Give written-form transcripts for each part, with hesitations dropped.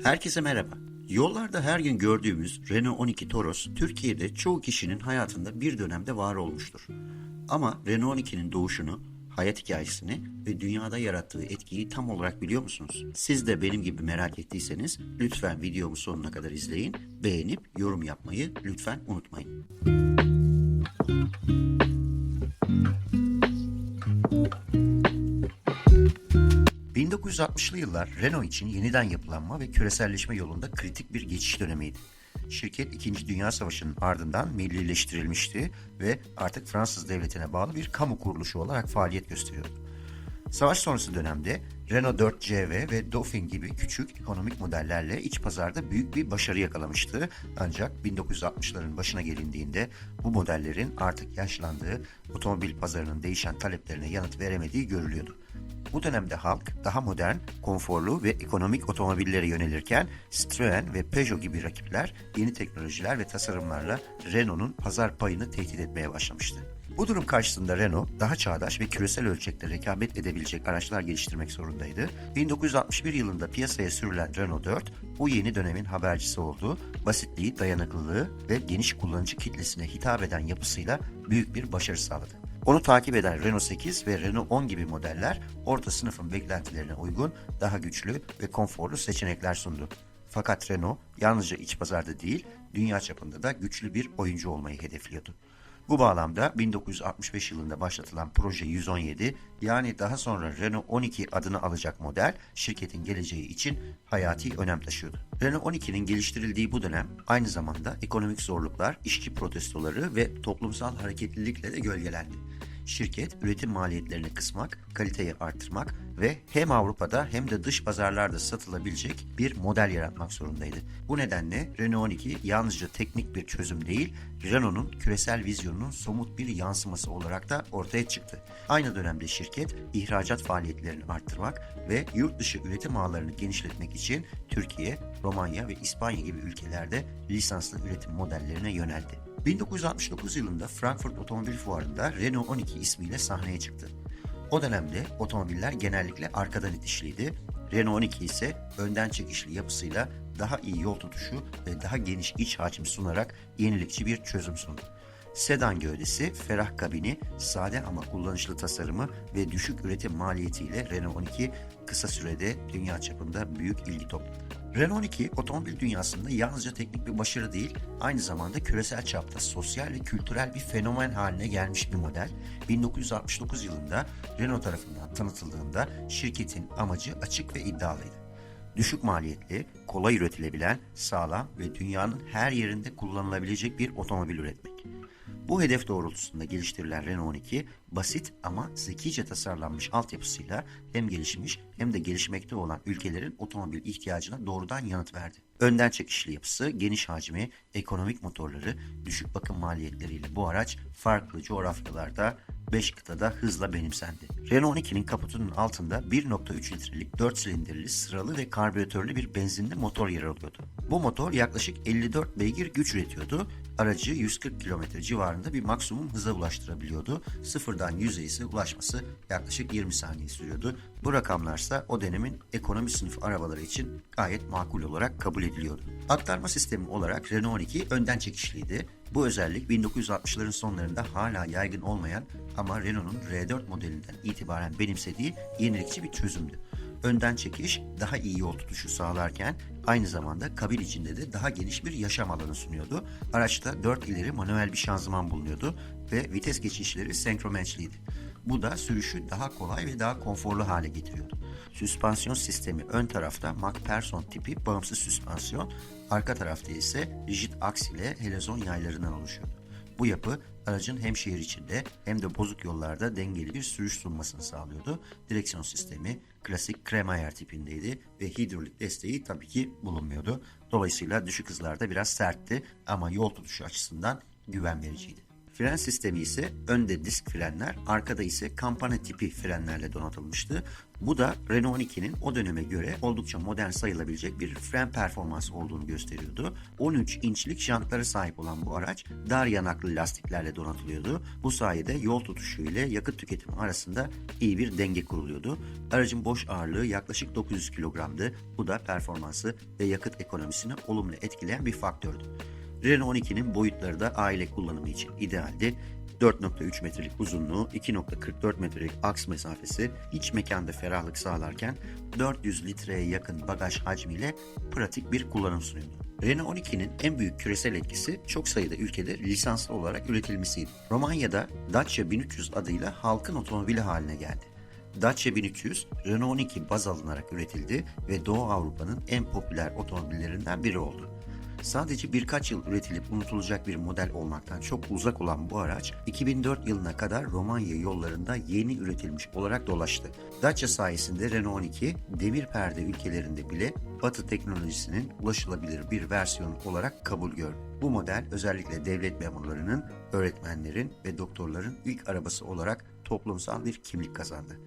Herkese merhaba. Yollarda her gün gördüğümüz Renault 12 Toros, Türkiye'de çoğu kişinin hayatında bir dönemde var olmuştur. Ama Renault 12'nin doğuşunu, hayat hikayesini ve dünyada yarattığı etkiyi tam olarak biliyor musunuz? Siz de benim gibi merak ettiyseniz lütfen videomu sonuna kadar izleyin, beğenip yorum yapmayı lütfen unutmayın. 1960'lı yıllar Renault için yeniden yapılanma ve küreselleşme yolunda kritik bir geçiş dönemiydi. Şirket 2. Dünya Savaşı'nın ardından millileştirilmişti ve artık Fransız devletine bağlı bir kamu kuruluşu olarak faaliyet gösteriyordu. Savaş sonrası dönemde Renault 4CV ve Dauphine gibi küçük ekonomik modellerle iç pazarda büyük bir başarı yakalamıştı. Ancak 1960'ların başına gelindiğinde bu modellerin artık yaşlandığı, otomobil pazarının değişen taleplerine yanıt veremediği görülüyordu. Bu dönemde halk daha modern, konforlu ve ekonomik otomobillere yönelirken Citroën ve Peugeot gibi rakipler yeni teknolojiler ve tasarımlarla Renault'un pazar payını tehdit etmeye başlamıştı. Bu durum karşısında Renault daha çağdaş ve küresel ölçekte rekabet edebilecek araçlar geliştirmek zorundaydı. 1961 yılında piyasaya sürülen Renault 4 bu yeni dönemin habercisi oldu. Basitliği, dayanıklılığı ve geniş kullanıcı kitlesine hitap eden yapısıyla büyük bir başarı sağladı. Onu takip eden Renault 8 ve Renault 10 gibi modeller orta sınıfın beklentilerine uygun, daha güçlü ve konforlu seçenekler sundu. Fakat Renault yalnızca iç pazarda değil, dünya çapında da güçlü bir oyuncu olmayı hedefliyordu. Bu bağlamda 1965 yılında başlatılan Proje 117, yani daha sonra Renault 12 adını alacak model, şirketin geleceği için hayati önem taşıyordu. Renault 12'nin geliştirildiği bu dönem aynı zamanda ekonomik zorluklar, işçi protestoları ve toplumsal hareketlilikle de gölgelendi. Şirket üretim maliyetlerini kısmak, kaliteyi artırmak ve hem Avrupa'da hem de dış pazarlarda satılabilecek bir model yaratmak zorundaydı. Bu nedenle Renault 12 yalnızca teknik bir çözüm değil, Renault'un küresel vizyonunun somut bir yansıması olarak da ortaya çıktı. Aynı dönemde şirket ihracat faaliyetlerini arttırmak ve yurt dışı üretim ağlarını genişletmek için Türkiye, Romanya ve İspanya gibi ülkelerde lisanslı üretim modellerine yöneldi. 1969 yılında Frankfurt Otomobil Fuarı'nda Renault 12 ismiyle sahneye çıktı. O dönemde otomobiller genellikle arkadan itişliydi. Renault 12 ise önden çekişli yapısıyla daha iyi yol tutuşu ve daha geniş iç hacim sunarak yenilikçi bir çözüm sundu. Sedan gövdesi, ferah kabini, sade ama kullanışlı tasarımı ve düşük üretim maliyetiyle Renault 12 kısa sürede dünya çapında büyük ilgi topladı. Renault 12 otomobil dünyasında yalnızca teknik bir başarı değil, aynı zamanda küresel çapta sosyal ve kültürel bir fenomen haline gelmiş bir model. 1969 yılında Renault tarafından tanıtıldığında şirketin amacı açık ve iddialıydı. Düşük maliyetli, kolay üretilebilen, sağlam ve dünyanın her yerinde kullanılabilecek bir otomobil üretmek. Bu hedef doğrultusunda geliştirilen Renault 12, basit ama zekice tasarlanmış altyapısıyla hem gelişmiş hem de gelişmekte olan ülkelerin otomobil ihtiyacına doğrudan yanıt verdi. Önden çekişli yapısı, geniş hacmi, ekonomik motorları, düşük bakım maliyetleriyle bu araç farklı coğrafyalarda 5 kıtada hızla benimsendi. Renault 12'nin kaputunun altında 1.3 litrelik 4 silindirli sıralı ve karbüratörlü bir benzinli motor yer alıyordu. Bu motor yaklaşık 54 beygir güç üretiyordu. Aracı 140 km civarında bir maksimum hıza ulaştırabiliyordu. Sıfırdan 100'e ise ulaşması yaklaşık 20 saniye sürüyordu. Bu rakamlarsa o dönemin ekonomi sınıf arabaları için gayet makul olarak kabul ediliyordu. Aktarma sistemi olarak Renault 12 önden çekişliydi. Bu özellik 1960'ların sonlarında hala yaygın olmayan ama Renault'un R4 modelinden itibaren benimsediği yenilikçi bir çözümdü. Önden çekiş daha iyi yol tutuşu sağlarken aynı zamanda kabin içinde de daha geniş bir yaşam alanı sunuyordu. Araçta 4 ileri manuel bir şanzıman bulunuyordu ve vites geçişleri senkromençliydi. Bu da sürüşü daha kolay ve daha konforlu hale getiriyordu. Süspansiyon sistemi ön tarafta MacPherson tipi bağımsız süspansiyon, arka tarafta ise rigid aks ile helezon yaylarından oluşuyordu. Bu yapı aracın hem şehir içinde hem de bozuk yollarda dengeli bir sürüş sunmasını sağlıyordu. Direksiyon sistemi klasik Cremayer tipindeydi ve hidrolik desteği tabii ki bulunmuyordu. Dolayısıyla düşük hızlarda biraz sertti ama yol tutuşu açısından güven vericiydi. Fren sistemi ise önde disk frenler, arkada ise kampana tipi frenlerle donatılmıştı. Bu da Renault 12'nin o döneme göre oldukça modern sayılabilecek bir fren performansı olduğunu gösteriyordu. 13 inçlik jantlara sahip olan bu araç dar yanaklı lastiklerle donatılıyordu. Bu sayede yol tutuşu ile yakıt tüketimi arasında iyi bir denge kuruluyordu. Aracın boş ağırlığı yaklaşık 900 kilogramdı. Bu da performansı ve yakıt ekonomisini olumlu etkileyen bir faktördü. Renault 12'nin boyutları da aile kullanımı için idealdi. 4.3 metrelik uzunluğu, 2.44 metrelik aks mesafesi iç mekanda ferahlık sağlarken 400 litreye yakın bagaj hacmiyle pratik bir kullanım sunuyordu. Renault 12'nin en büyük küresel etkisi çok sayıda ülkede lisanslı olarak üretilmesiydi. Romanya'da Dacia 1300 adıyla halkın otomobili haline geldi. Dacia 1300, Renault 12 baz alınarak üretildi ve Doğu Avrupa'nın en popüler otomobillerinden biri oldu. Sadece birkaç yıl üretilip unutulacak bir model olmaktan çok uzak olan bu araç, 2004 yılına kadar Romanya yollarında yeni üretilmiş olarak dolaştı. Dacia sayesinde Renault 12, demir perde ülkelerinde bile Batı teknolojisinin ulaşılabilir bir versiyonu olarak kabul gördü. Bu model özellikle devlet memurlarının, öğretmenlerin ve doktorların ilk arabası olarak toplumsal bir kimlik kazandı.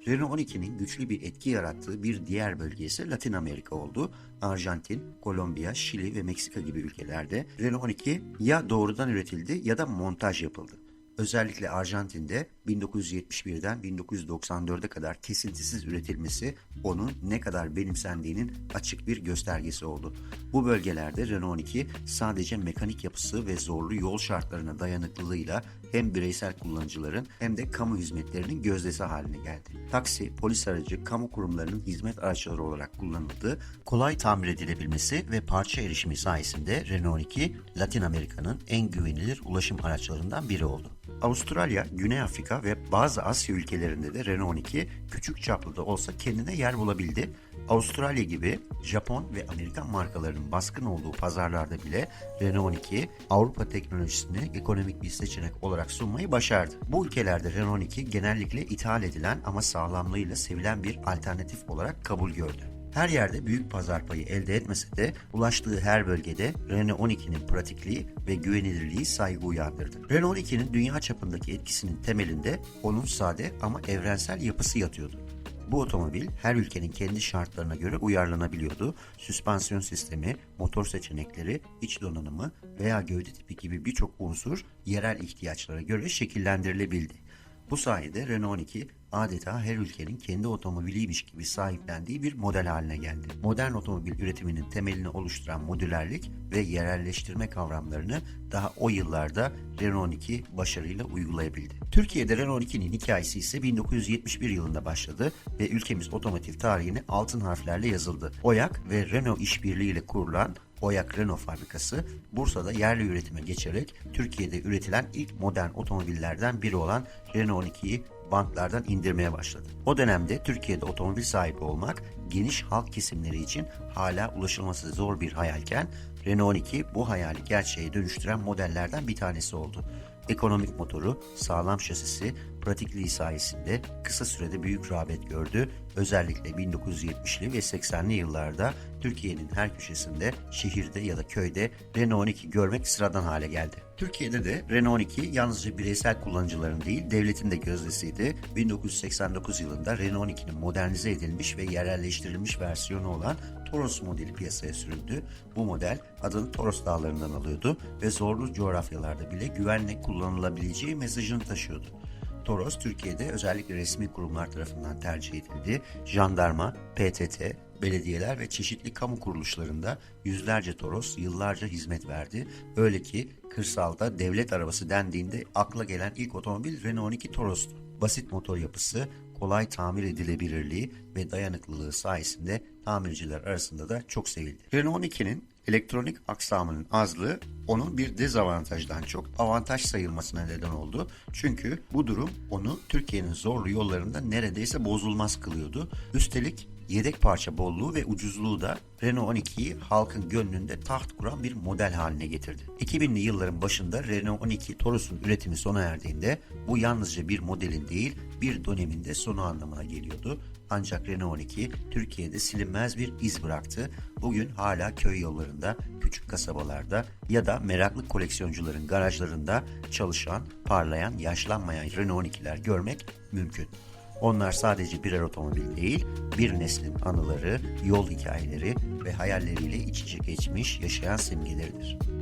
Renault 12'nin güçlü bir etki yarattığı bir diğer bölge ise Latin Amerika oldu. Arjantin, Kolombiya, Şili ve Meksika gibi ülkelerde Renault 12 ya doğrudan üretildi ya da montaj yapıldı. Özellikle Arjantin'de 1971'den 1994'e kadar kesintisiz üretilmesi onun ne kadar benimsendiğinin açık bir göstergesi oldu. Bu bölgelerde Renault 12 sadece mekanik yapısı ve zorlu yol şartlarına dayanıklılığıyla hem bireysel kullanıcıların hem de kamu hizmetlerinin gözdesi haline geldi. Taksi, polis aracı, kamu kurumlarının hizmet araçları olarak kullanıldı. Kolay tamir edilebilmesi ve parça erişimi sayesinde Renault 12, Latin Amerika'nın en güvenilir ulaşım araçlarından biri oldu. Avustralya, Güney Afrika ve bazı Asya ülkelerinde de Renault 12 küçük çaplı da olsa kendine yer bulabildi. Avustralya gibi Japon ve Amerikan markalarının baskın olduğu pazarlarda bile Renault 12 Avrupa teknolojisini ekonomik bir seçenek olarak sunmayı başardı. Bu ülkelerde Renault 12 genellikle ithal edilen ama sağlamlığıyla sevilen bir alternatif olarak kabul gördü. Her yerde büyük pazar payı elde etmese de ulaştığı her bölgede Renault 12'nin pratikliği ve güvenilirliği saygı uyandırdı. Renault 12'nin dünya çapındaki etkisinin temelinde onun sade ama evrensel yapısı yatıyordu. Bu otomobil her ülkenin kendi şartlarına göre uyarlanabiliyordu. Süspansiyon sistemi, motor seçenekleri, iç donanımı veya gövde tipi gibi birçok unsur yerel ihtiyaçlara göre şekillendirilebildi. Bu sayede Renault 12 adeta her ülkenin kendi otomobiliymiş gibi sahiplendiği bir model haline geldi. Modern otomobil üretiminin temelini oluşturan modülerlik ve yerelleştirme kavramlarını daha o yıllarda Renault 12 başarıyla uygulayabildi. Türkiye'de Renault 12'nin hikayesi ise 1971 yılında başladı ve ülkemiz otomotiv tarihine altın harflerle yazıldı. OYAK ve Renault işbirliğiyle kurulan OYAK Renault fabrikası Bursa'da yerli üretime geçerek Türkiye'de üretilen ilk modern otomobillerden biri olan Renault 12'yi bantlardan indirmeye başladı. O dönemde Türkiye'de otomobil sahibi olmak geniş halk kesimleri için hala ulaşılması zor bir hayalken Renault 12 bu hayali gerçeğe dönüştüren modellerden bir tanesi oldu. Ekonomik motoru, sağlam şasisi, pratikliği sayesinde kısa sürede büyük rağbet gördü. Özellikle 1970'li ve 80'li yıllarda Türkiye'nin her köşesinde, şehirde ya da köyde Renault 12 görmek sıradan hale geldi. Türkiye'de de Renault 12 yalnızca bireysel kullanıcıların değil, devletin de gözdesiydi. 1989 yılında Renault 12'nin modernize edilmiş ve yerelleştirilmiş versiyonu olan Toros modeli piyasaya sürüldü. Bu model adını Toros Dağları'ndan alıyordu ve zorlu coğrafyalarda bile güvenle kullanılabileceği mesajını taşıyordu. Toros, Türkiye'de özellikle resmi kurumlar tarafından tercih edildi. Jandarma, PTT, belediyeler ve çeşitli kamu kuruluşlarında yüzlerce Toros yıllarca hizmet verdi. Öyle ki kırsalda devlet arabası dendiğinde akla gelen ilk otomobil Renault 12 Toros'tu. Basit motor yapısı, kolay tamir edilebilirliği ve dayanıklılığı sayesinde tamirciler arasında da çok sevildi. Renault 12'nin elektronik aksamının azlığı onun bir dezavantajdan çok avantaj sayılmasına neden oldu. Çünkü bu durum onu Türkiye'nin zorlu yollarında neredeyse bozulmaz kılıyordu. Üstelik Yedek parça bolluğu ve ucuzluğu da Renault 12'yi halkın gönlünde taht kuran bir model haline getirdi. 2000'li yılların başında Renault 12 Toros'un üretimi sona erdiğinde bu yalnızca bir modelin değil bir dönemin de sonu anlamına geliyordu. Ancak Renault 12 Türkiye'de silinmez bir iz bıraktı. Bugün hala köy yollarında, küçük kasabalarda ya da meraklı koleksiyoncuların garajlarında çalışan, parlayan, yaşlanmayan Renault 12'ler görmek mümkün. Onlar sadece birer otomobil değil, bir neslin anıları, yol hikayeleri ve hayalleriyle iç içe geçmiş yaşayan simgeleridir.